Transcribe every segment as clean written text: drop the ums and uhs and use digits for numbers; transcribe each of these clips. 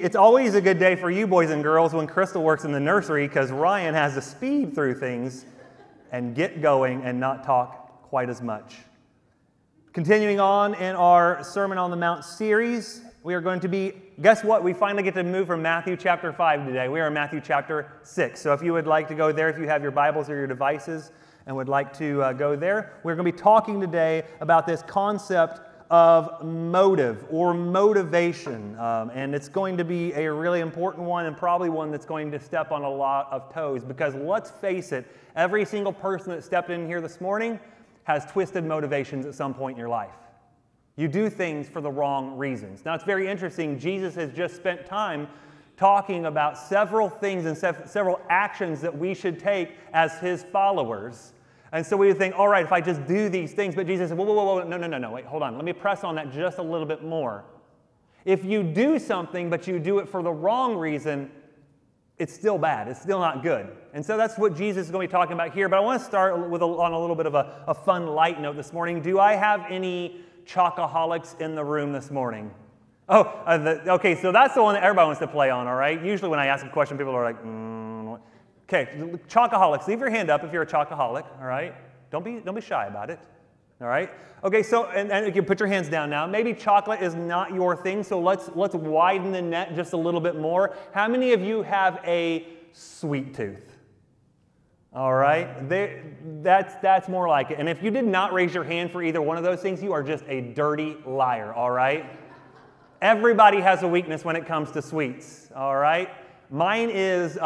it's always a good day for you boys and girls when Crystal works in the nursery because Ryan has to speed through things and get going and not talk quite as much. Continuing on in our Sermon on the Mount series, we are going to be, guess what? We finally get to move from Matthew chapter 5 today. We are in Matthew chapter 6. So if you would like to go there, if you have your Bibles or your devices and would like to go there, we're going to be talking today about this concept of motive or motivation. And it's going to be a really important one and probably one that's going to step on a lot of toes because let's face it, every single person that stepped in here this morning has twisted motivations at some point in your life. You do things for the wrong reasons. Now, it's very interesting. Jesus has just spent time talking about several things and several actions that we should take as his followers. And so we would think, all right, if I just do these things, but Jesus said, whoa, no, wait, hold on. Let me press on that just a little bit more. If you do something, but you do it for the wrong reason, it's still bad. It's still not good. And so that's what Jesus is going to be talking about here. But I want to start with on a little bit of a fun light note this morning. Do I have any chocoholics in the room this morning? Oh, okay, so that's the one that everybody wants to play on, all right? Usually when I ask a question, people are like, Okay, chocoholics, leave your hand up if you're a chocoholic, all right? Don't be shy about it, all right? Okay, so, and you can put your hands down now. Maybe chocolate is not your thing, so let's widen the net just a little bit more. How many of you have a sweet tooth? All right, that's more like it. And if you did not raise your hand for either one of those things, you are just a dirty liar, all right? Everybody has a weakness when it comes to sweets, all right? Mine is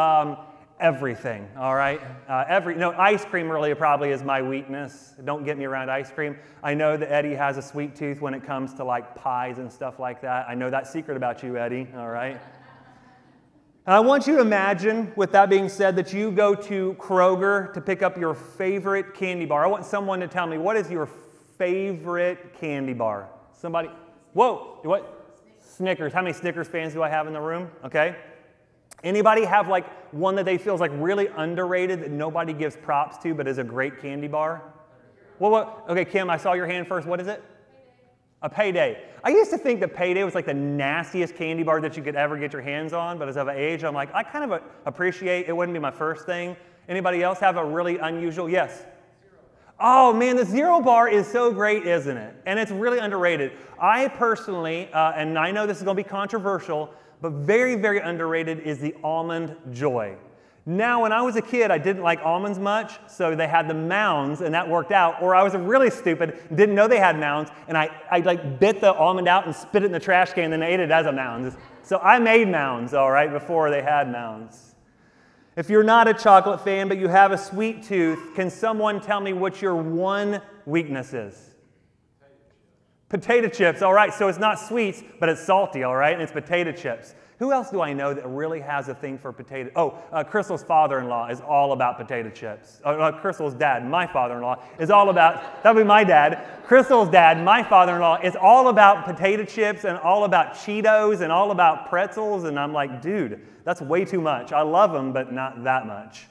everything, all right? Ice cream really probably is my weakness. Don't get me around ice cream. I know that Eddie has a sweet tooth when it comes to like pies and stuff like that. I know that secret about you, Eddie, all right? And I want you to imagine, with that being said, that you go to Kroger to pick up your favorite candy bar. I want someone to tell me, what is your favorite candy bar? Somebody? Whoa, what? Snickers. How many Snickers fans do I have in the room? Okay. Anybody have like one that they feel is like really underrated that nobody gives props to but is a great candy bar? Well, okay, Kim, I saw your hand first. What is it? A Payday. I used to think that Payday was like the nastiest candy bar that you could ever get your hands on, but as of age, I'm like, I kind of appreciate it. Wouldn't be my first thing. Anybody else have a really unusual? Yes. Oh man, the Zero bar is so great, isn't it? And it's really underrated. I personally, and I know this is going to be controversial, but very, very underrated is the Almond Joy. Now, when I was a kid, I didn't like almonds much, so they had the mounds, and that worked out. Or I was really stupid, didn't know they had mounds, and I like bit the almond out and spit it in the trash can, and then ate it as a mound. So I made mounds, all right, before they had mounds. If you're not a chocolate fan, but you have a sweet tooth, can someone tell me what your one weakness is? Potato chips, all right, so it's not sweets, but it's salty, all right, and it's potato chips. Who else do I know that really has a thing for potato? Oh, Crystal's father-in-law is all about potato chips. Crystal's dad, my father-in-law, is all about, that would be my dad. Crystal's dad, my father-in-law, is all about potato chips and all about Cheetos and all about pretzels, and I'm like, dude, that's way too much. I love them, but not that much.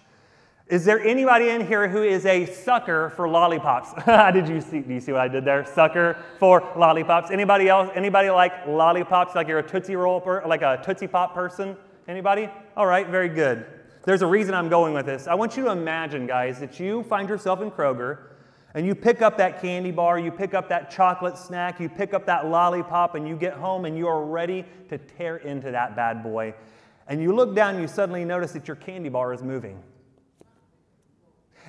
Is there anybody in here who is a sucker for lollipops? Do you see what I did there? Sucker for lollipops. Anybody else? Anybody like lollipops? Like you're a Tootsie Roll like a Tootsie Pop person? Anybody? All right, very good. There's a reason I'm going with this. I want you to imagine, guys, that you find yourself in Kroger and you pick up that candy bar, you pick up that chocolate snack, you pick up that lollipop, and you get home and you are ready to tear into that bad boy. And you look down and you suddenly notice that your candy bar is moving.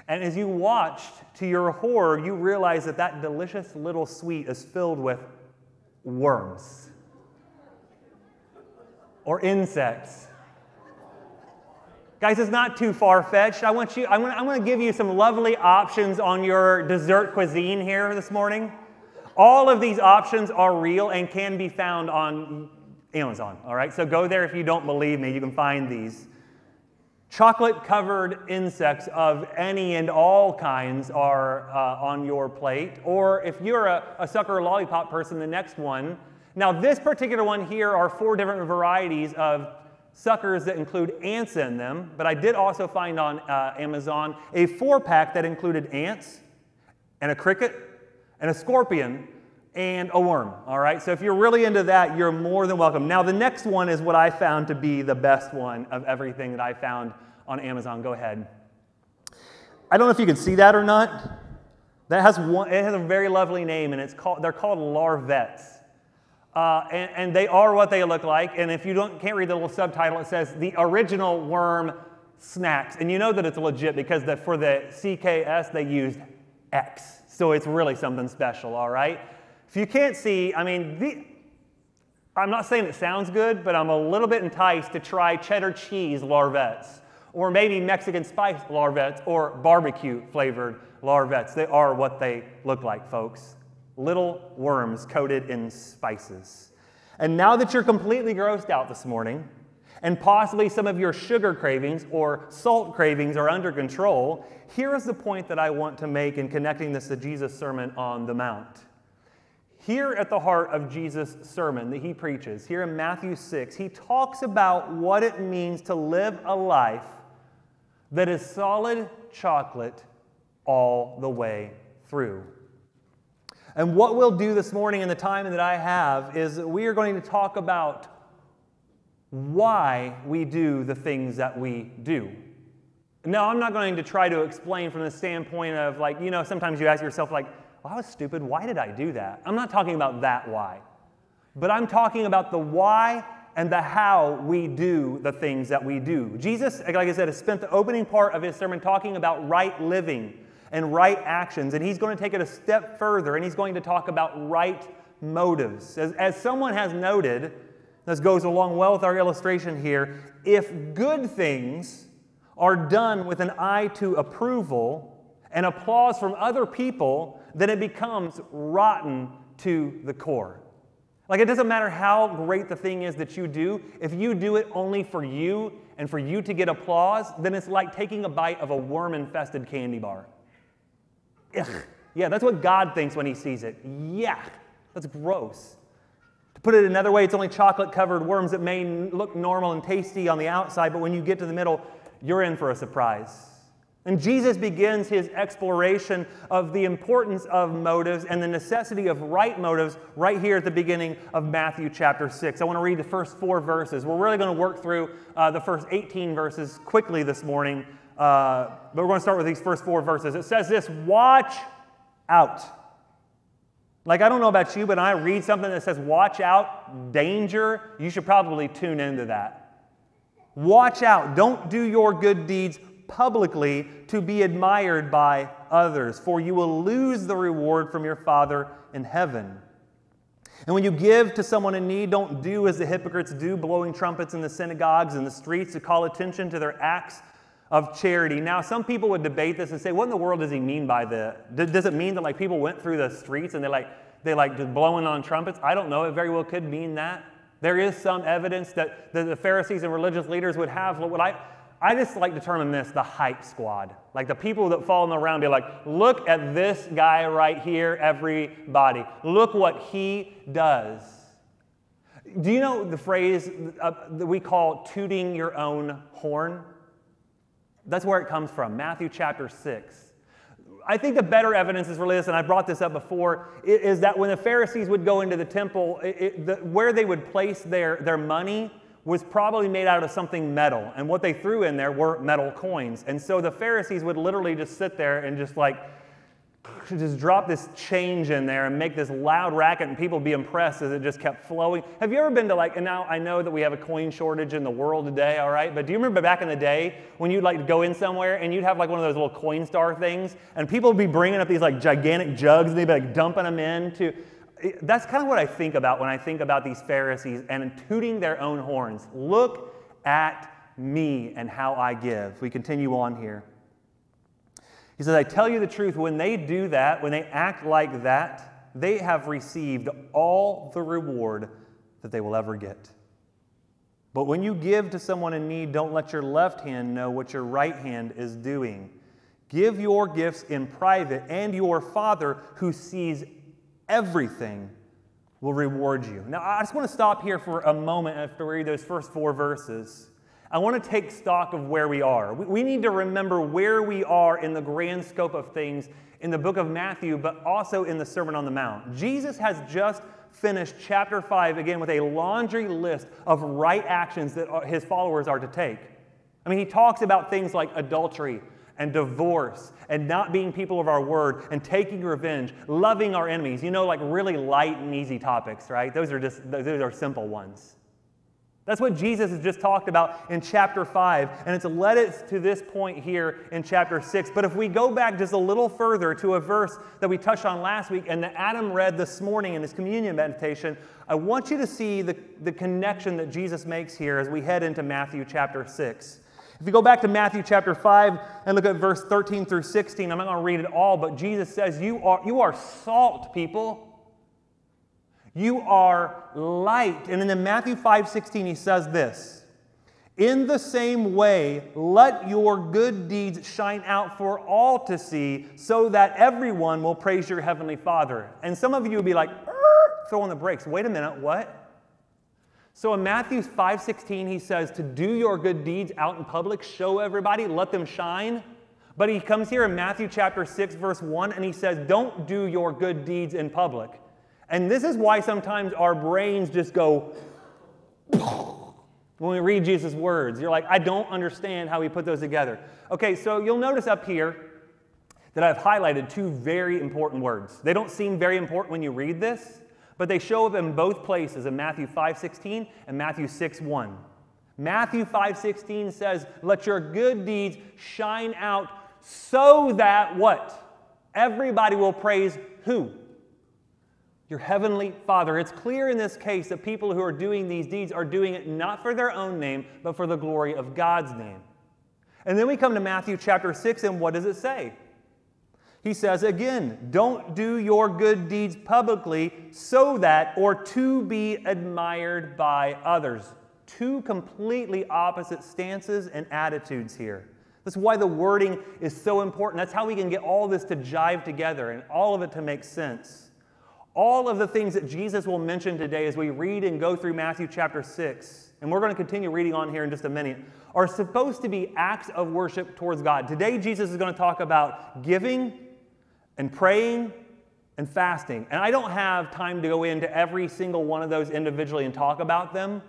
And as you watched, to your horror, you realize that that delicious little sweet is filled with worms or insects. Guys, it's not too far-fetched. I'm going to give you some lovely options on your dessert cuisine here this morning. All of these options are real and can be found on Amazon, all right? So go there if you don't believe me. You can find these. Chocolate-covered insects of any and all kinds are on your plate. Or if you're a sucker lollipop person, the next one. Now, this particular one here are 4 different varieties of suckers that include ants in them. But I did also find on Amazon a 4-pack that included ants and a cricket and a scorpion and a worm, all right? So if you're really into that, you're more than welcome. Now, the next one is what I found to be the best one of everything that I found on Amazon. Go ahead. I don't know if you can see that or not. That has one, it has a very lovely name, and they're called larvettes. And they are what they look like, and if you can't read the little subtitle, it says, the original worm snacks. And you know that it's legit because for the CKS, they used X. So it's really something special, all right? If you can't see, I mean, I'm not saying it sounds good, but I'm a little bit enticed to try cheddar cheese larvettes, or maybe Mexican spice larvettes, or barbecue flavored larvettes. They are what they look like, folks. Little worms coated in spices. And now that you're completely grossed out this morning, and possibly some of your sugar cravings or salt cravings are under control, here is the point that I want to make in connecting this to Jesus' Sermon on the Mount. Here at the heart of Jesus' sermon that he preaches, here in Matthew 6, he talks about what it means to live a life that is solid chocolate all the way through. And what we'll do this morning in the time that I have is that we are going to talk about why we do the things that we do. Now, I'm not going to try to explain from the standpoint of, like, you know, sometimes you ask yourself, like, well, I was stupid. Why did I do that? I'm not talking about that why. But I'm talking about the why and the how we do the things that we do. Jesus, like I said, has spent the opening part of his sermon talking about right living and right actions. And he's going to take it a step further, and he's going to talk about right motives. As someone has noted, this goes along well with our illustration here, if good things are done with an eye to approval and applause from other people, then it becomes rotten to the core. Like, it doesn't matter how great the thing is that you do, if you do it only for you and for you to get applause, then it's like taking a bite of a worm-infested candy bar. Ugh. Yeah, that's what God thinks when he sees it. Yeah, that's gross. To put it another way, it's only chocolate-covered worms that may look normal and tasty on the outside, but when you get to the middle, you're in for a surprise. And Jesus begins his exploration of the importance of motives and the necessity of right motives right here at the beginning of Matthew chapter 6. I want to read the first 4 verses. We're really going to work through the first 18 verses quickly this morning, but we're going to start with these first 4 verses. It says this: watch out. Like, I don't know about you, but when I read something that says watch out, danger, you should probably tune into that. Watch out. Don't do your good deeds publicly to be admired by others, for you will lose the reward from your Father in heaven. And when you give to someone in need, don't do as the hypocrites do, blowing trumpets in the synagogues and the streets to call attention to their acts of charity. Now, some people would debate this and say, what in the world does he mean by that? Does it mean that, like, people went through the streets and they just blowing on trumpets? I don't know. It very well could mean that. There is some evidence that the Pharisees and religious leaders would have what I just like to term this the hype squad. Like, the people that follow them around be like, look at this guy right here, everybody. Look what he does. Do you know the phrase that we call tooting your own horn? That's where it comes from, Matthew chapter 6. I think the better evidence is really this, and I brought this up before, is that when the Pharisees would go into the temple, where they would place their money was probably made out of something metal. And what they threw in there were metal coins. And so the Pharisees would literally just sit there and just drop this change in there and make this loud racket, and people would be impressed as it just kept flowing. Have you ever been to, and now I know that we have a coin shortage in the world today, all right, but do you remember back in the day when you'd go in somewhere and you'd have one of those little Coinstar things, and people would be bringing up these gigantic jugs and they'd be dumping them into. That's kind of what I think about when I think about these Pharisees and tooting their own horns. Look at me and how I give. We continue on here. He says, I tell you the truth, when they do that, when they act like that, they have received all the reward that they will ever get. But when you give to someone in need, don't let your left hand know what your right hand is doing. Give your gifts in private, and your Father who sees everything will reward you. Now, I just want to stop here for a moment after we read those first 4 verses. I want to take stock of where we are. We need to remember where we are in the grand scope of things in the book of Matthew, but also in the Sermon on the Mount. Jesus has just finished chapter 5 again with a laundry list of right actions that his followers are to take. I mean, he talks about things like adultery and divorce and not being people of our word and taking revenge, loving our enemies. You know, like really light and easy topics, right? Those are simple ones. That's what Jesus has just talked about in chapter 5, and it's led us to this point here in chapter 6. But if we go back just a little further to a verse that we touched on last week and that Adam read this morning in his communion meditation, I want you to see the connection that Jesus makes here as we head into Matthew chapter 6. If you go back to Matthew chapter 5 and look at verse 13 through 16, I'm not going to read it all, but Jesus says, you are salt, people. You are light. And in Matthew 5:16, he says this, in the same way, let your good deeds shine out for all to see, so that everyone will praise your heavenly Father. And some of you will be like, throw on the brakes. Wait a minute, what? So in Matthew 5:16, he says to do your good deeds out in public, show everybody, let them shine. But he comes here in Matthew chapter 6, verse 1, and he says, don't do your good deeds in public. And this is why sometimes our brains just go when we read Jesus' words. You're like, I don't understand how he put those together. Okay, so you'll notice up here that I've highlighted two very important words. They don't seem very important when you read this, but they show up in both places, in Matthew 5:16 and Matthew 6:1. Matthew 5:16 says, let your good deeds shine out so that what? Everybody will praise who? Your heavenly Father. It's clear in this case that people who are doing these deeds are doing it not for their own name, but for the glory of God's name. And then we come to Matthew chapter 6, and what does it say? He says again, don't do your good deeds publicly so that, or to be admired by others. Two completely opposite stances and attitudes here. That's why the wording is so important. That's how we can get all this to jive together and all of it to make sense. All of the things that Jesus will mention today as we read and go through Matthew chapter 6, and we're going to continue reading on here in just a minute, are supposed to be acts of worship towards God. Today, Jesus is going to talk about giving and praying and fasting. And I don't have time to go into every single one of those individually and talk about them,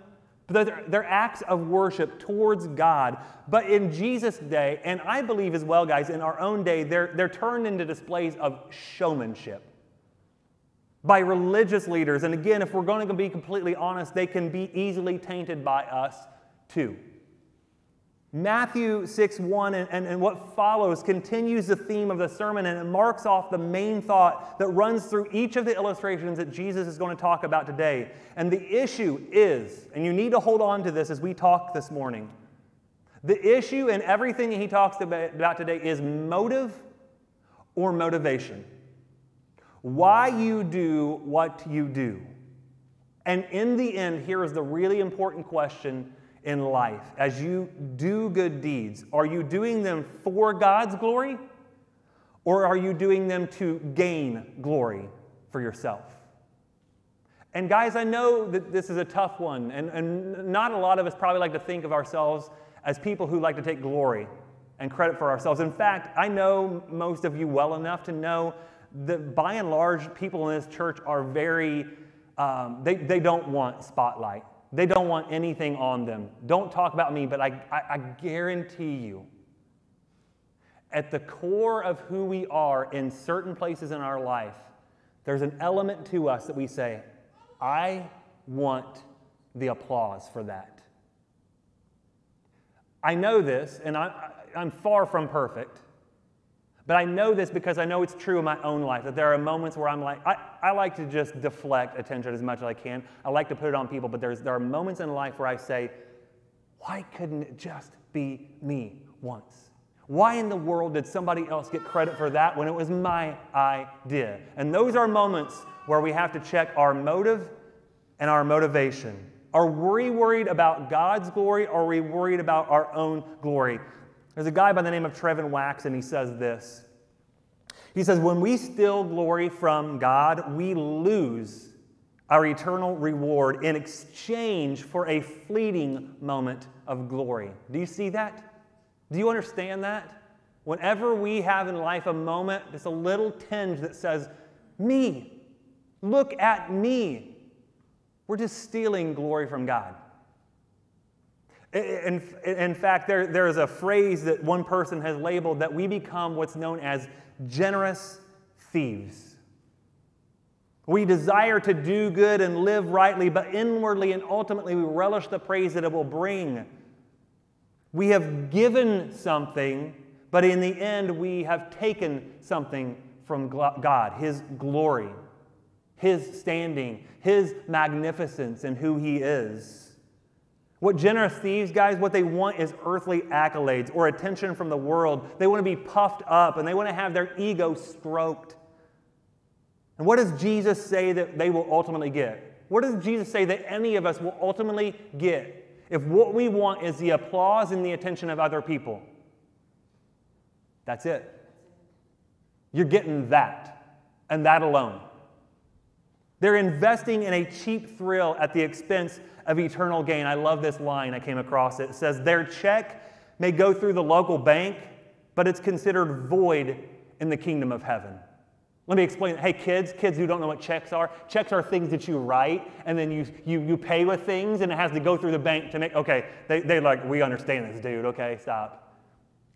but they're acts of worship towards God. But in Jesus' day, and I believe as well, guys, in our own day, they're turned into displays of showmanship by religious leaders. And again, if we're going to be completely honest, they can be easily tainted by us too. Matthew 6:1 and what follows continues the theme of the sermon, and it marks off the main thought that runs through each of the illustrations that Jesus is going to talk about today. And the issue is, and you need to hold on to this as we talk this morning, the issue in everything that he talks about today is motive or motivation. Why you do what you do. And in the end, here is the really important question in life. As you do good deeds, are you doing them for God's glory, or are you doing them to gain glory for yourself? And guys, I know that this is a tough one, and not a lot of us probably like to think of ourselves as people who like to take glory and credit for ourselves. In fact, I know most of you well enough to know that by and large, people in this church are very, they don't want spotlight. They don't want anything on them. Don't talk about me, but I guarantee you, at the core of who we are in certain places in our life, there's an element to us that we say, I want the applause for that. I know this, and I'm far from perfect. But I know this because I know it's true in my own life, that there are moments where I'm like, I like to just deflect attention as much as I can. I like to put it on people, but there are moments in life where I say, why couldn't it just be me once? Why in the world did somebody else get credit for that when it was my idea? And those are moments where we have to check our motive and our motivation. Are we worried about God's glory, or are we worried about our own glory? There's a guy by the name of Trevin Wax, and he says this. He says, when we steal glory from God, we lose our eternal reward in exchange for a fleeting moment of glory. Do you see that? Do you understand that? Whenever we have in life a moment, just a little tinge that says, me, look at me, we're just stealing glory from God. In fact, there is a phrase that one person has labeled that we become what's known as generous thieves. We desire to do good and live rightly, but inwardly and ultimately we relish the praise that it will bring. We have given something, but in the end we have taken something from God, His glory, His standing, His magnificence, and who He is. What generous thieves, guys, what they want is earthly accolades or attention from the world. They want to be puffed up and they want to have their ego stroked. And what does Jesus say that they will ultimately get? What does Jesus say that any of us will ultimately get if what we want is the applause and the attention of other people? That's it. You're getting that, and that alone. They're investing in a cheap thrill at the expense of eternal gain. I love this line. I came across it. It says, their check may go through the local bank, but it's considered void in the kingdom of heaven. Let me explain. Hey, kids who don't know what checks are things that you write, and then you pay with things, and it has to go through the bank to make, okay, they're like, we understand this, dude, okay, stop.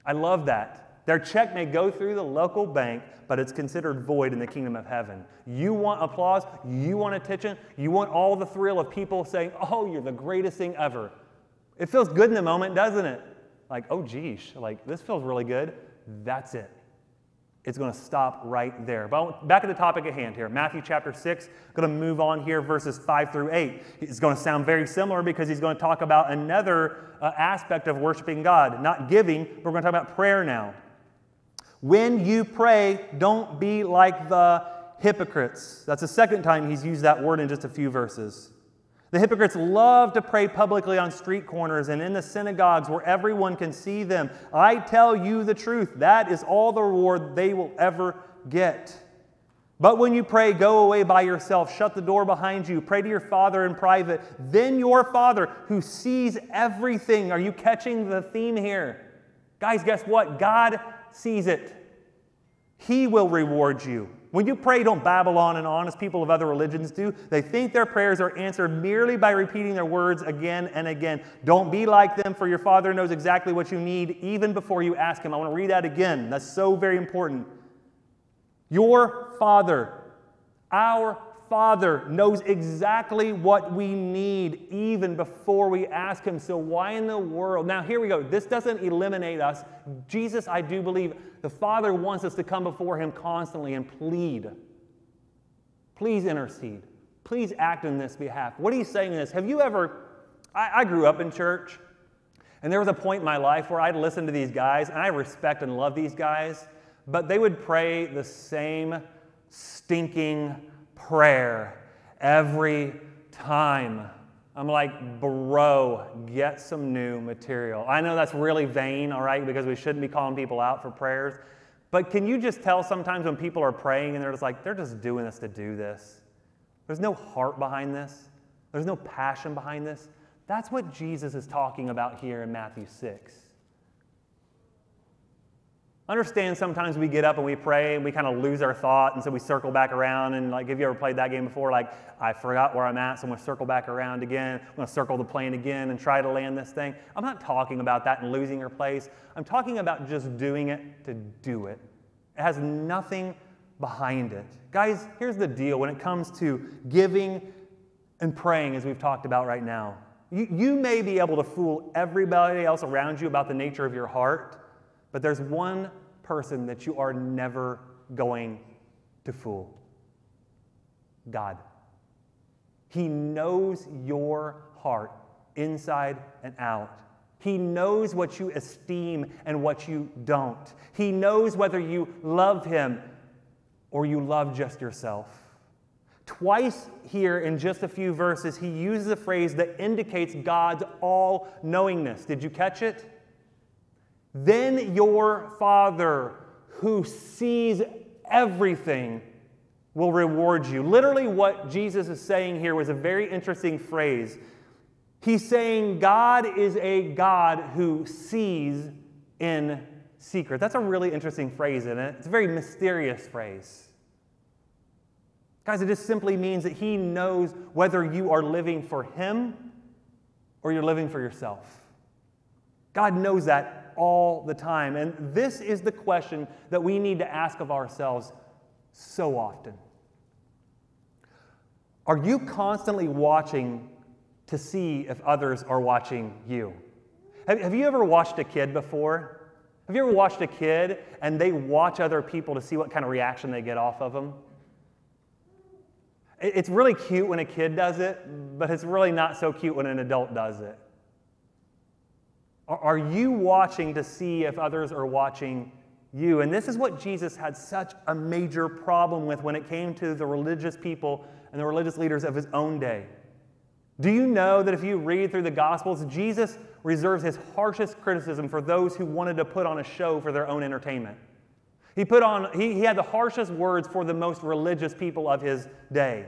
I love that. Their check may go through the local bank, but it's considered void in the kingdom of heaven. You want applause, you want attention, you want all the thrill of people saying, oh, you're the greatest thing ever. It feels good in the moment, doesn't it? Like, oh, geez, like, this feels really good. That's it. It's going to stop right there. But back at the topic at hand here, Matthew chapter 6, going to move on here, verses 5 through 8. It's going to sound very similar because he's going to talk about another aspect of worshiping God. Not giving, but we're going to talk about prayer now. When you pray, don't be like the hypocrites. That's the second time he's used that word in just a few verses. The hypocrites love to pray publicly on street corners and in the synagogues where everyone can see them. I tell you the truth, that is all the reward they will ever get. But when you pray, go away by yourself, shut the door behind you, pray to your Father in private. Then your Father, who sees everything, are you catching the theme here? Guys, guess what? God sees it. He will reward you. When you pray, don't babble on and on as people of other religions do. They think their prayers are answered merely by repeating their words again and again. Don't be like them, for your Father knows exactly what you need even before you ask Him. I want to read that again. That's so very important. Your Father, our Father, knows exactly what we need even before we ask Him. So why in the world? Now here we go. This doesn't eliminate us. Jesus, I do believe, the Father wants us to come before Him constantly and plead. Please intercede. Please act on this behalf. What are you saying in this? Have you ever, I grew up in church, and there was a point in my life where I'd listen to these guys, and I respect and love these guys, but they would pray the same stinking prayer every time. I'm like, bro, get some new material. I know that's really vain, all right, because we shouldn't be calling people out for prayers. But can you just tell sometimes when people are praying and they're just like, they're just doing this to do this. There's no heart behind this. There's no passion behind this. That's what Jesus is talking about here in Matthew 6. Understand sometimes we get up and we pray and we kind of lose our thought, and so we circle back around, and like, have you ever played that game before? Like, I forgot where I'm at, so I'm going to circle back around again. I'm going to circle the plane again and try to land this thing. I'm not talking about that and losing your place. I'm talking about just doing it to do it. It has nothing behind it. Guys, here's the deal when it comes to giving and praying, as we've talked about right now. You may be able to fool everybody else around you about the nature of your heart, but there's one person that you are never going to fool. God. He knows your heart inside and out. He knows what you esteem and what you don't. He knows whether you love Him or you love just yourself. Twice here in just a few verses, he uses a phrase that indicates God's all-knowingness. Did you catch it? Then your Father, who sees everything, will reward you. Literally, what Jesus is saying here was a very interesting phrase. He's saying God is a God who sees in secret. That's a really interesting phrase, isn't it? It's a very mysterious phrase. Guys, it just simply means that He knows whether you are living for Him or you're living for yourself. God knows that all the time. And this is the question that we need to ask of ourselves so often. Are you constantly watching to see if others are watching you? Have you ever watched a kid before? Have you ever watched a kid and they watch other people to see what kind of reaction they get off of them? It's really cute when a kid does it, but it's really not so cute when an adult does it. Are you watching to see if others are watching you? And this is what Jesus had such a major problem with when it came to the religious people and the religious leaders of His own day. Do you know that if you read through the Gospels, Jesus reserves His harshest criticism for those who wanted to put on a show for their own entertainment? He had the harshest words for the most religious people of His day.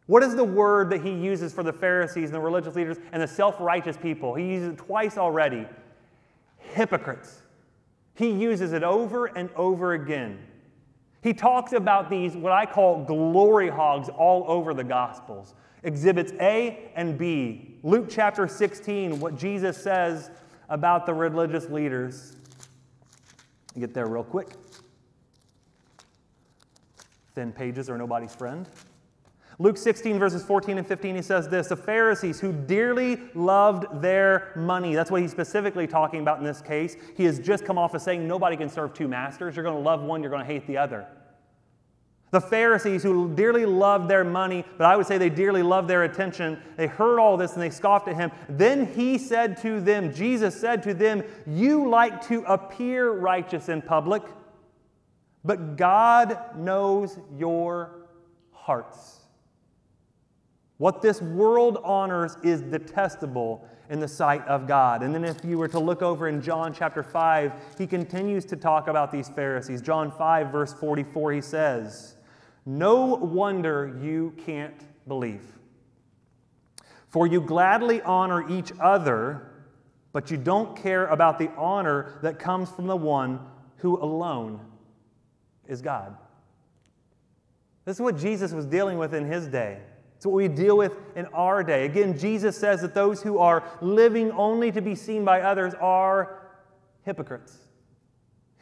What is the word that He uses for the Pharisees and the religious leaders and the self-righteous people? He uses it twice already. Hypocrites. He uses it over and over again. He talks about these, what I call glory hogs, all over the Gospels. Exhibits A and B. Luke chapter 16, what Jesus says about the religious leaders. Get there real quick. Thin pages are nobody's friend. Luke 16, verses 14 and 15, he says this: the Pharisees who dearly loved their money. That's what he's specifically talking about in this case. He has just come off of saying nobody can serve two masters. You're going to love one, you're going to hate the other. The Pharisees who dearly loved their money, but I would say they dearly loved their attention, they heard all this and they scoffed at Him. Then He said to them, Jesus said to them, you like to appear righteous in public, but God knows your hearts. What this world honors is detestable in the sight of God. And then if you were to look over in John chapter 5, He continues to talk about these Pharisees. John 5, verse 44, He says, no wonder you can't believe. For you gladly honor each other, but you don't care about the honor that comes from the one who alone is God. This is what Jesus was dealing with in His day. It's what we deal with in our day. Again, Jesus says that those who are living only to be seen by others are hypocrites.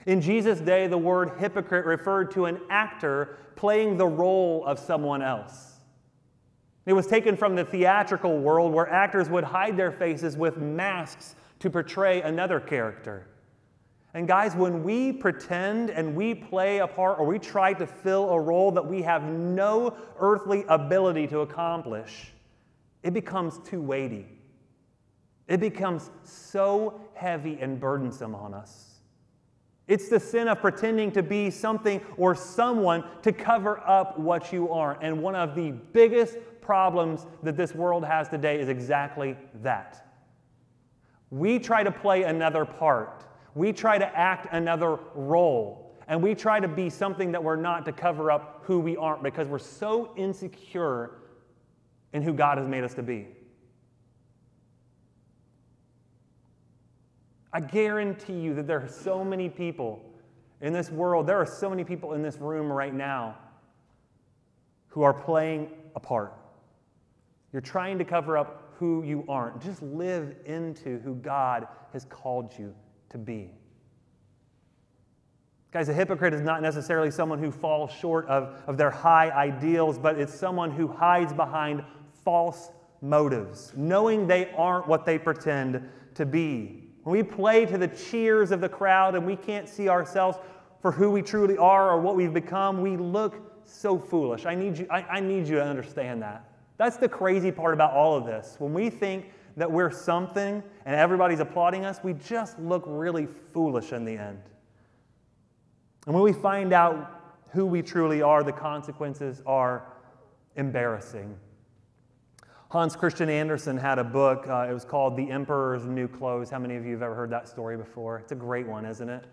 In Jesus' day, the word hypocrite referred to an actor playing the role of someone else. It was taken from the theatrical world where actors would hide their faces with masks to portray another character. And guys, when we pretend and we play a part or we try to fill a role that we have no earthly ability to accomplish, it becomes too weighty. It becomes so heavy and burdensome on us. It's the sin of pretending to be something or someone to cover up what you aren't. And one of the biggest problems that this world has today is exactly that. We try to play another part. We try to act another role, and we try to be something that we're not to cover up who we aren't because we're so insecure in who God has made us to be. I guarantee you that there are so many people in this world, there are so many people in this room right now who are playing a part. You're trying to cover up who you aren't. Just live into who God has called you to be. Guys, a hypocrite is not necessarily someone who falls short of their high ideals, but it's someone who hides behind false motives, knowing they aren't what they pretend to be. When we play to the cheers of the crowd and we can't see ourselves for who we truly are or what we've become, we look so foolish. I need you to understand that. That's the crazy part about all of this. When we think that we're something and everybody's applauding us, we just look really foolish in the end. And when we find out who we truly are, the consequences are embarrassing. Hans Christian Andersen had a book. It was called The Emperor's New Clothes. How many of you have ever heard that story before? It's a great one, isn't it?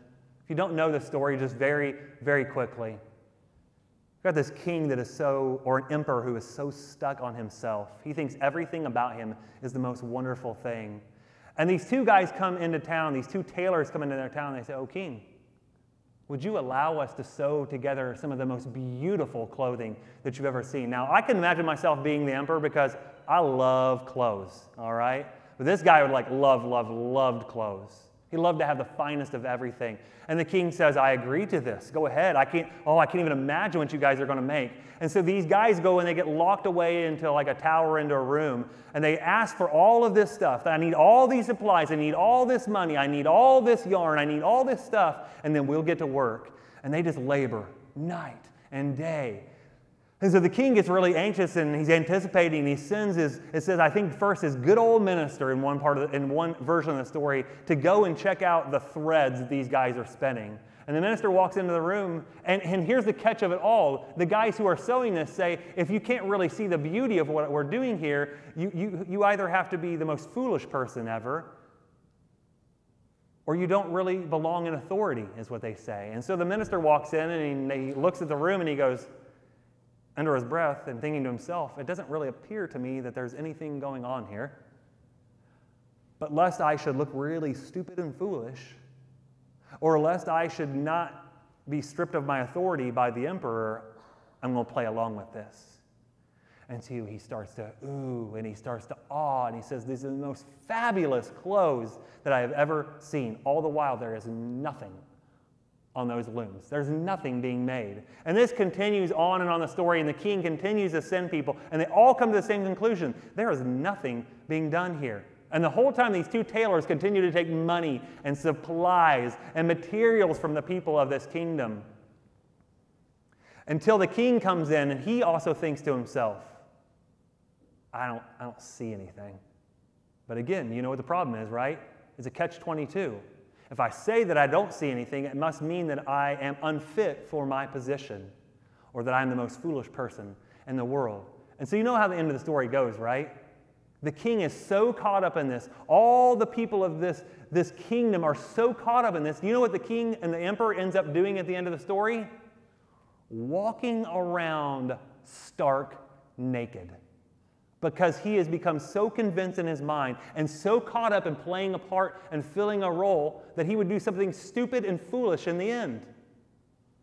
If you don't know the story, just very, very quickly. We've got this king that is or an emperor who is so stuck on himself. He thinks everything about him is the most wonderful thing. And these two guys come into town, these two tailors come into their town, and they say, "Oh, king, would you allow us to sew together some of the most beautiful clothing that you've ever seen?" Now, I can imagine myself being the emperor because I love clothes, all right? But this guy would loved clothes. He loved to have the finest of everything. And the king says, "I agree to this. Go ahead. I can't even imagine what you guys are going to make." And so these guys go and they get locked away into like a tower, into a room, and they ask for all of this stuff. "I need all these supplies. I need all this money. I need all this yarn. I need all this stuff, and then we'll get to work." And they just labor night and day. And so the king gets really anxious, and he's anticipating. He sends it says, I think first, his good old minister in one version of the story to go and check out the threads that these guys are spinning. And the minister walks into the room, and here's the catch of it all. The guys who are sewing this say, if you can't really see the beauty of what we're doing here, you either have to be the most foolish person ever, or you don't really belong in authority, is what they say. And so the minister walks in, and he looks at the room, and he goes, under his breath and thinking to himself, "It doesn't really appear to me that there's anything going on here. But lest I should look really stupid and foolish, or lest I should not be stripped of my authority by the emperor, I'm going to play along with this." And so he starts to ooh, and he starts to awe, and he says, "These are the most fabulous clothes that I have ever seen." All the while, there is nothing on those looms. There's nothing being made. And this continues on and on the story, and the king continues to send people, and they all come to the same conclusion. There is nothing being done here. And the whole time, these two tailors continue to take money and supplies and materials from the people of this kingdom, until the king comes in, and he also thinks to himself, I don't see anything. But again, you know what the problem is, right? It's a catch-22. If I say that I don't see anything, it must mean that I am unfit for my position, or that I'm the most foolish person in the world. And so you know how the end of the story goes, right? The king is so caught up in this. All the people of this kingdom are so caught up in this. You know what the king and the emperor ends up doing at the end of the story? Walking around stark naked. Because he has become so convinced in his mind and so caught up in playing a part and filling a role that he would do something stupid and foolish in the end.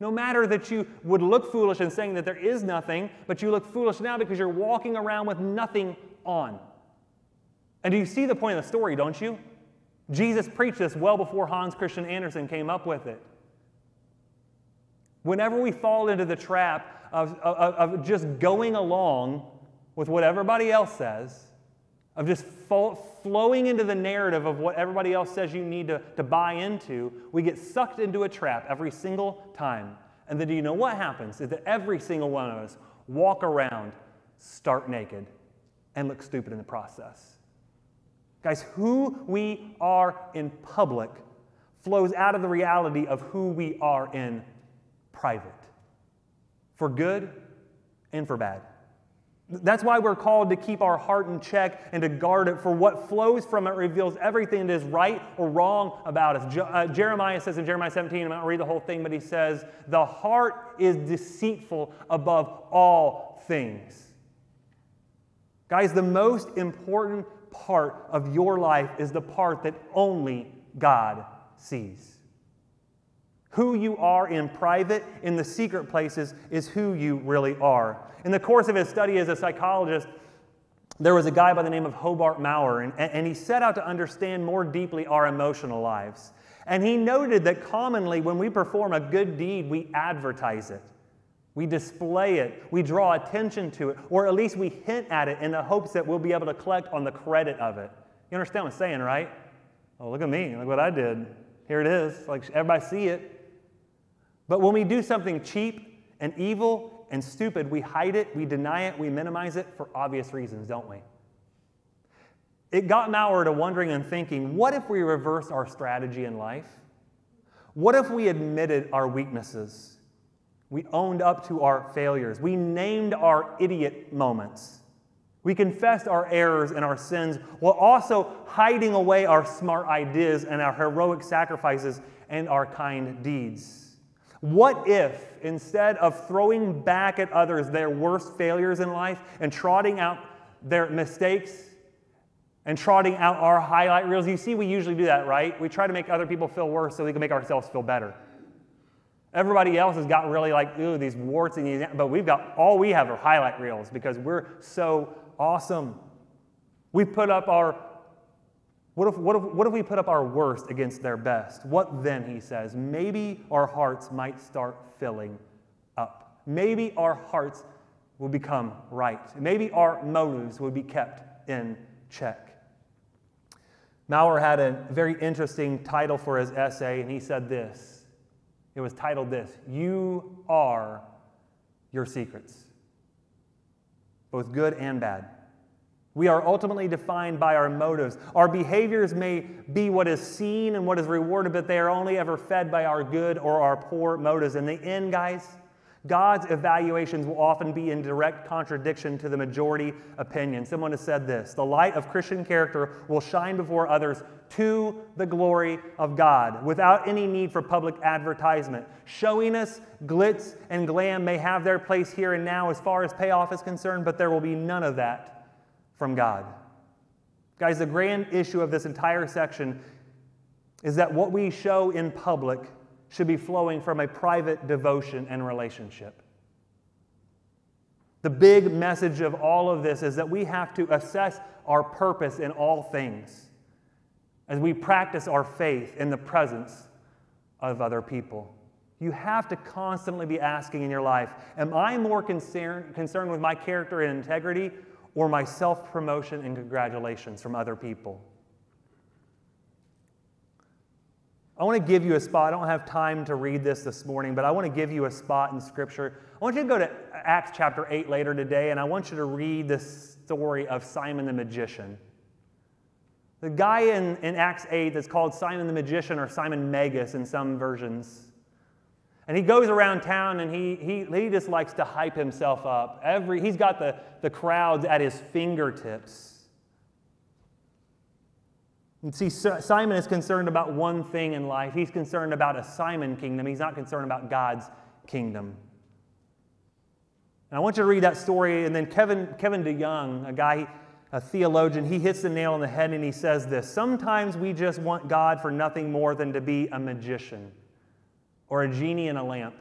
No matter that you would look foolish in saying that there is nothing, but you look foolish now because you're walking around with nothing on. And do you see the point of the story, don't you? Jesus preached this well before Hans Christian Andersen came up with it. Whenever we fall into the trap of just going along with what everybody else says, of just flowing into the narrative of what everybody else says you need to buy into, we get sucked into a trap every single time. And then do you know what happens? Is that every single one of us walk around stark naked and look stupid in the process. Guys, who we are in public flows out of the reality of who we are in private, for good and for bad. That's why we're called to keep our heart in check and to guard it, for what flows from it reveals everything that is right or wrong about us. Jeremiah says in Jeremiah 17, I'm not going to read the whole thing, but he says, the heart is deceitful above all things. Guys, the most important part of your life is the part that only God sees. Who you are in private, in the secret places, is who you really are. In the course of his study as a psychologist, there was a guy by the name of Hobart Maurer, and he set out to understand more deeply our emotional lives. And he noted that commonly when we perform a good deed, we advertise it. We display it, we draw attention to it, or at least we hint at it in the hopes that we'll be able to collect on the credit of it. You understand what I'm saying, right? Oh, look at me, look what I did. Here it is, like everybody see it. But when we do something cheap and evil and stupid, we hide it, we deny it, we minimize it for obvious reasons, don't we? It got Maurer to wondering and thinking, what if we reversed our strategy in life? What if we admitted our weaknesses? We owned up to our failures. We named our idiot moments. We confessed our errors and our sins while also hiding away our smart ideas and our heroic sacrifices and our kind deeds. What if, instead of throwing back at others their worst failures in life and trotting out their mistakes and trotting out our highlight reels, you see, we usually do that, right? We try to make other people feel worse so we can make ourselves feel better. Everybody else has got really like, ooh, these warts and these, but all we have are highlight reels because we're so awesome. We put up what if we put up our worst against their best? What then, he says? Maybe our hearts might start filling up. Maybe our hearts will become right. Maybe our motives will be kept in check. Maurer had a very interesting title for his essay, and he said this. It was titled this: "You are your secrets, both good and bad. We are ultimately defined by our motives. Our behaviors may be what is seen and what is rewarded, but they are only ever fed by our good or our poor motives. In the end, guys, God's evaluations will often be in direct contradiction to the majority opinion." Someone has said this: "The light of Christian character will shine before others to the glory of God, without any need for public advertisement. Showiness, glitz, and glam may have their place here and now as far as payoff is concerned, but there will be none of that from God." Guys, the grand issue of this entire section is that what we show in public should be flowing from a private devotion and relationship. The big message of all of this is that we have to assess our purpose in all things as we practice our faith in the presence of other people. You have to constantly be asking in your life, am I more concerned with my character and integrity, or my self-promotion and congratulations from other people? I want to give you a spot. I don't have time to read this morning, but I want to give you a spot in Scripture. I want you to go to Acts chapter 8 later today, and I want you to read this story of Simon the magician. The guy in Acts 8 that's called Simon the magician, or Simon Magus in some versions. And he goes around town and he just likes to hype himself up. He's got the crowds at his fingertips. And see, Simon is concerned about one thing in life. He's concerned about a Simon kingdom. He's not concerned about God's kingdom. And I want you to read that story. And then Kevin DeYoung, a theologian, he hits the nail on the head and he says this: "Sometimes we just want God for nothing more than to be a magician or a genie in a lamp.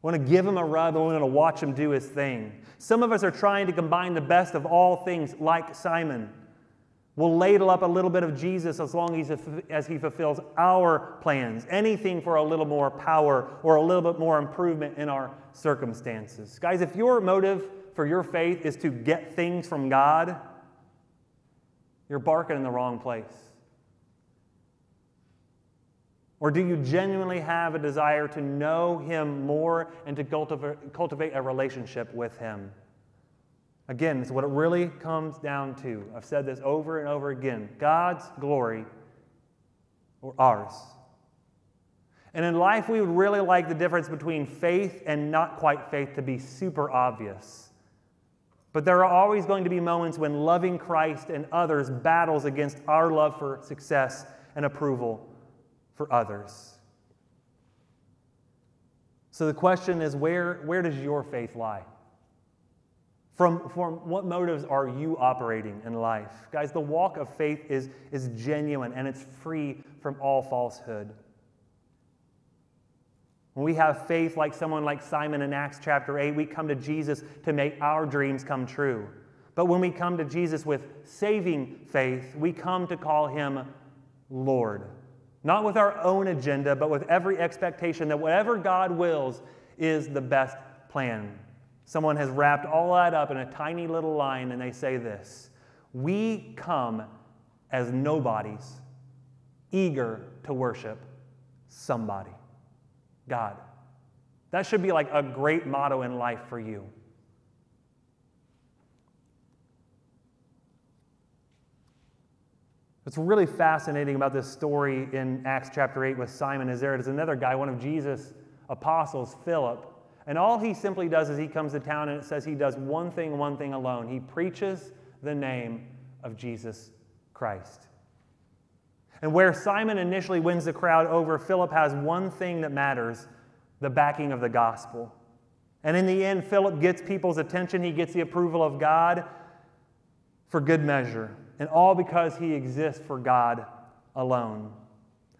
We want to give him a rub and we want to watch him do his thing. Some of us are trying to combine the best of all things like Simon. We'll ladle up a little bit of Jesus as long as he fulfills our plans. Anything for a little more power or a little bit more improvement in our circumstances." Guys, if your motive for your faith is to get things from God, you're barking in the wrong place. Or do you genuinely have a desire to know him more and to cultivate a relationship with him? Again, it's what it really comes down to. I've said this over and over again: God's glory or ours. And in life, we would really like the difference between faith and not quite faith to be super obvious. But there are always going to be moments when loving Christ and others battles against our love for success and approval for others. So the question is, where does your faith lie? From what motives are you operating in life? Guys, the walk of faith is genuine and it's free from all falsehood. When we have faith like someone like Simon in Acts chapter 8, we come to Jesus to make our dreams come true. But when we come to Jesus with saving faith, we come to call him Lord. Not with our own agenda, but with every expectation that whatever God wills is the best plan. Someone has wrapped all that up in a tiny little line, and they say this: "We come as nobodies, eager to worship somebody, God." That should be like a great motto in life for you. What's really fascinating about this story in Acts chapter 8 with Simon is there is another guy, one of Jesus' apostles, Philip, and all he simply does is he comes to town, and it says he does one thing alone. He preaches the name of Jesus Christ. And where Simon initially wins the crowd over, Philip has one thing that matters the backing of the gospel. And in the end, Philip gets people's attention. He gets the approval of God for good measure. And all because he exists for God alone.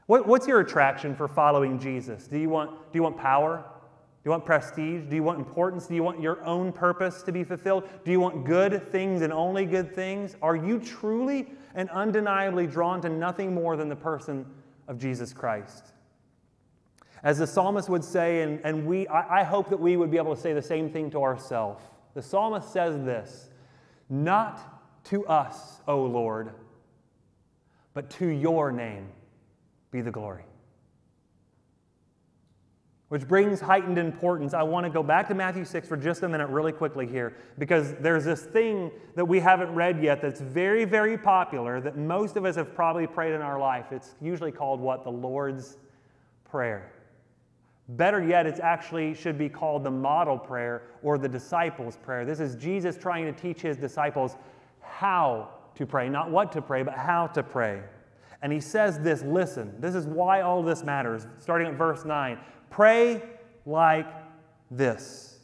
What's your attraction for following Jesus? Do you want power? Do you want prestige? Do you want importance? Do you want your own purpose to be fulfilled? Do you want good things and only good things? Are you truly and undeniably drawn to nothing more than the person of Jesus Christ? As the psalmist would say, and I hope that we would be able to say the same thing to ourselves. The psalmist says this, "Not to us, O Lord, but to your name be the glory." Which brings heightened importance. I want to go back to Matthew 6 for just a minute really quickly here, because there's this thing that we haven't read yet that's very, very popular that most of us have probably prayed in our life. It's usually called what? The Lord's Prayer. Better yet, it actually should be called the model prayer or the disciples' prayer. This is Jesus trying to teach his disciples how to pray, not what to pray, but how to pray. And he says this, listen, this is why all this matters, starting at verse 9. Pray like this.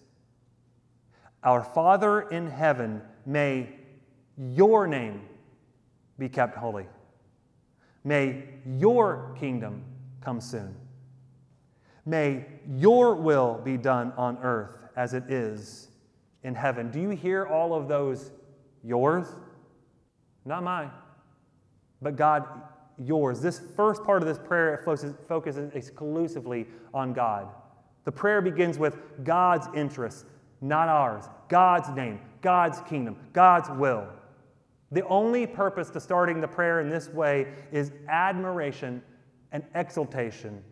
Our Father in heaven, may your name be kept holy. May your kingdom come soon. May your will be done on earth as it is in heaven. Do you hear all of those yours? Not mine, but God, yours. This first part of this prayer focuses exclusively on God. The prayer begins with God's interests, not ours. God's name, God's kingdom, God's will. The only purpose to starting the prayer in this way is admiration and exaltation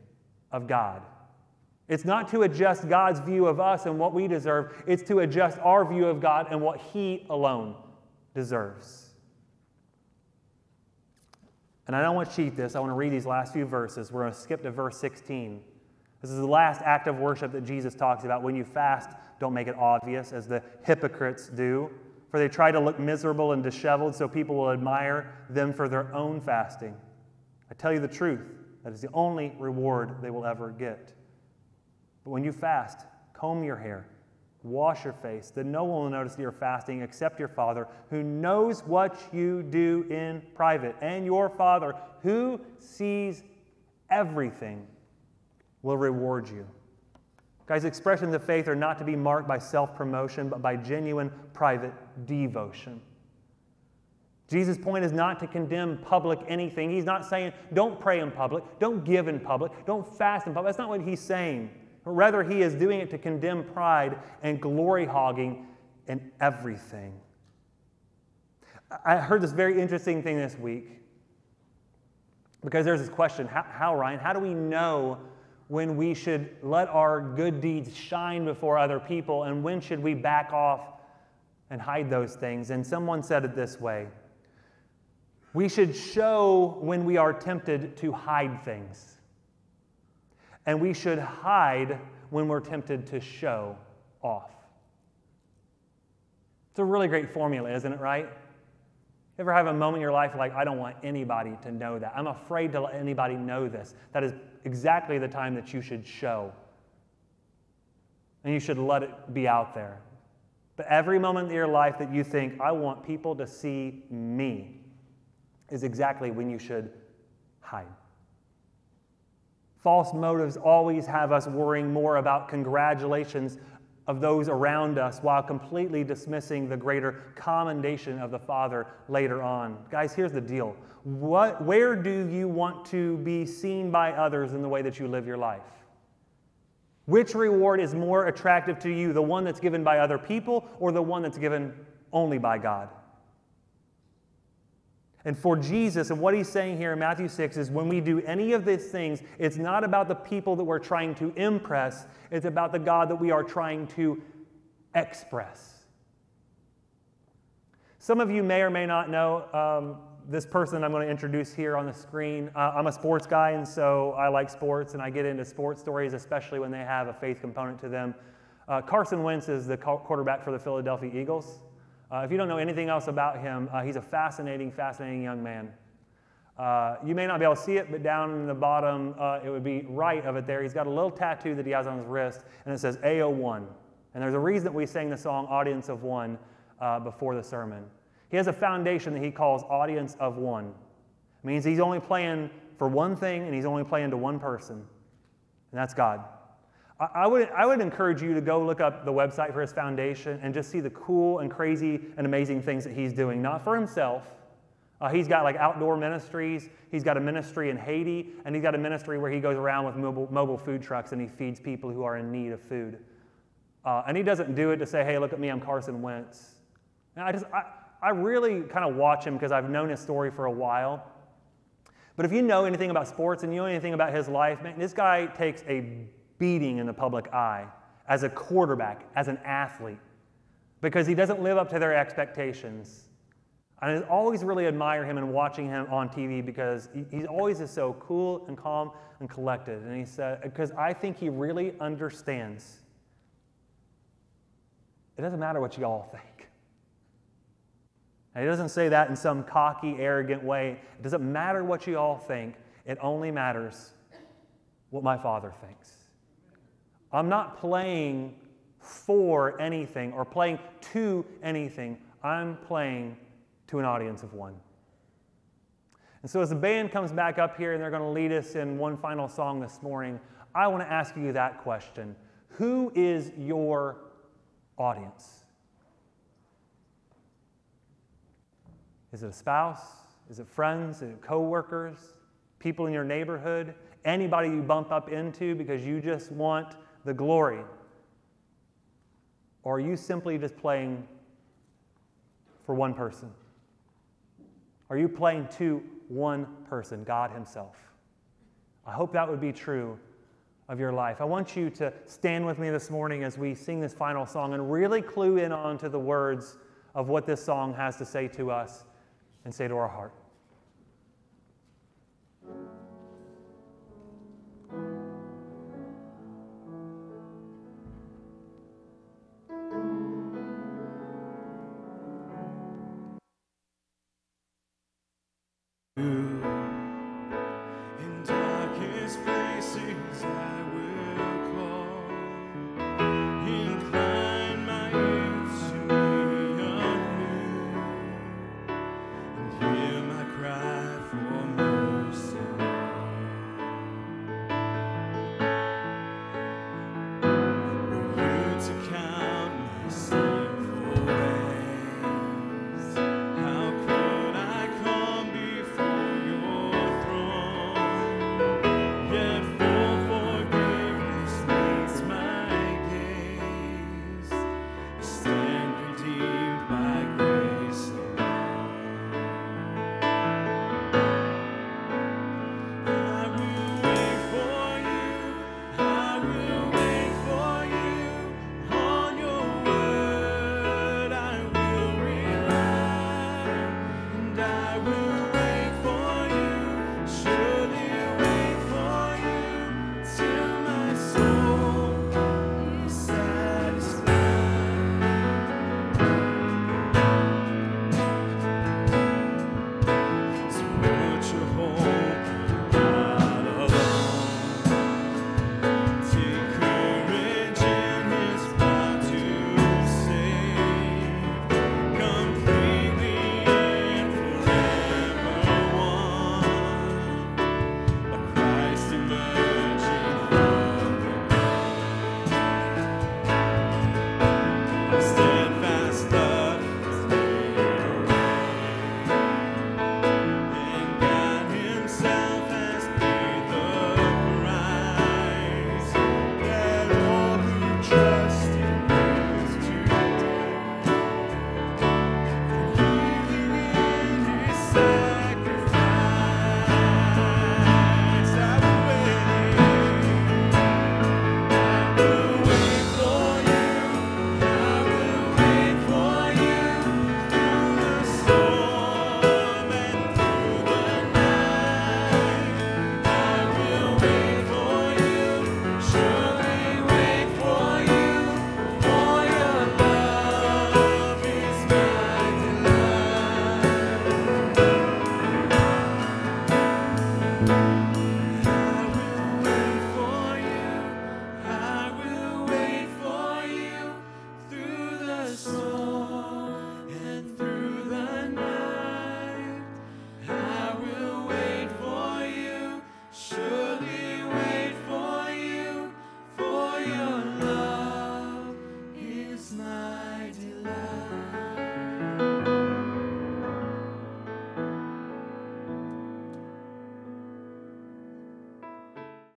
of God. It's not to adjust God's view of us and what we deserve. It's to adjust our view of God and what He alone deserves. And I don't want to cheat this. I want to read these last few verses. We're going to skip to verse 16. This is the last act of worship that Jesus talks about. When you fast, don't make it obvious, as the hypocrites do. For they try to look miserable and disheveled so people will admire them for their own fasting. I tell you the truth, that is the only reward they will ever get. But when you fast, comb your hair, wash your face, then no one will notice that you're fasting except your Father, who knows what you do in private. And your Father, who sees everything, will reward you. Guys, expressions of faith are not to be marked by self-promotion, but by genuine private devotion. Jesus' point is not to condemn public anything. He's not saying, don't pray in public, don't give in public, don't fast in public. That's not what he's saying. But rather, he is doing it to condemn pride and glory-hogging in everything. I heard this very interesting thing this week, because there's this question, how, Ryan, how do we know when we should let our good deeds shine before other people, and when should we back off and hide those things? And someone said it this way: we should show when we are tempted to hide things. And we should hide when we're tempted to show off. It's a really great formula, isn't it, right? You ever have a moment in your life like, I don't want anybody to know that. I'm afraid to let anybody know this. That is exactly the time that you should show. And you should let it be out there. But every moment in your life that you think, I want people to see me, is exactly when you should hide. False motives always have us worrying more about congratulations of those around us while completely dismissing the greater commendation of the Father later on. Guys, here's the deal. Where do you want to be seen by others in the way that you live your life? Which reward is more attractive to you, the one that's given by other people or the one that's given only by God? And for Jesus, and what he's saying here in Matthew 6 is when we do any of these things, it's not about the people that we're trying to impress, it's about the God that we are trying to express. Some of you may or may not know this person I'm going to introduce here on the screen. I'm a sports guy, and so I like sports, and I get into sports stories, especially when they have a faith component to them. Carson Wentz is the quarterback for the Philadelphia Eagles. If you don't know anything else about him, he's a fascinating young man. You may not be able to see it, but down in the bottom, it would be right of it there. He's got a little tattoo that he has on his wrist, and it says AO1. And there's a reason that we sang the song Audience of One before the sermon. He has a foundation that he calls Audience of One. It means he's only playing for one thing, and he's only playing to one person, and that's God. I would encourage you to go look up the website for his foundation and just see the cool and crazy and amazing things that he's doing, not for himself. He's got like outdoor ministries. He's got a ministry in Haiti, and he's got a ministry where he goes around with mobile food trucks and he feeds people who are in need of food. And he doesn't do it to say, hey, look at me, I'm Carson Wentz. And I really kind of watch him because I've known his story for a while. But if you know anything about sports and you know anything about his life, man, this guy takes a beating in the public eye as a quarterback, as an athlete, because he doesn't live up to their expectations. And I always really admire him and watching him on TV because he's always just so cool and calm and collected. And he said, because I think he really understands. It doesn't matter what you all think. And he doesn't say that in some cocky, arrogant way. It doesn't matter what you all think. It only matters what my Father thinks. I'm not playing for anything or playing to anything. I'm playing to an audience of one. And so as the band comes back up here and they're going to lead us in one final song this morning, I want to ask you that question. Who is your audience? Is it a spouse? Is it friends? Is it coworkers? People in your neighborhood? Anybody you bump up into because you just want the glory? Or are you simply just playing for one person? Are you playing to one person, God Himself? I hope that would be true of your life. I want you to stand with me this morning as we sing this final song and really clue in onto the words of what this song has to say to us and say to our heart. In darkest places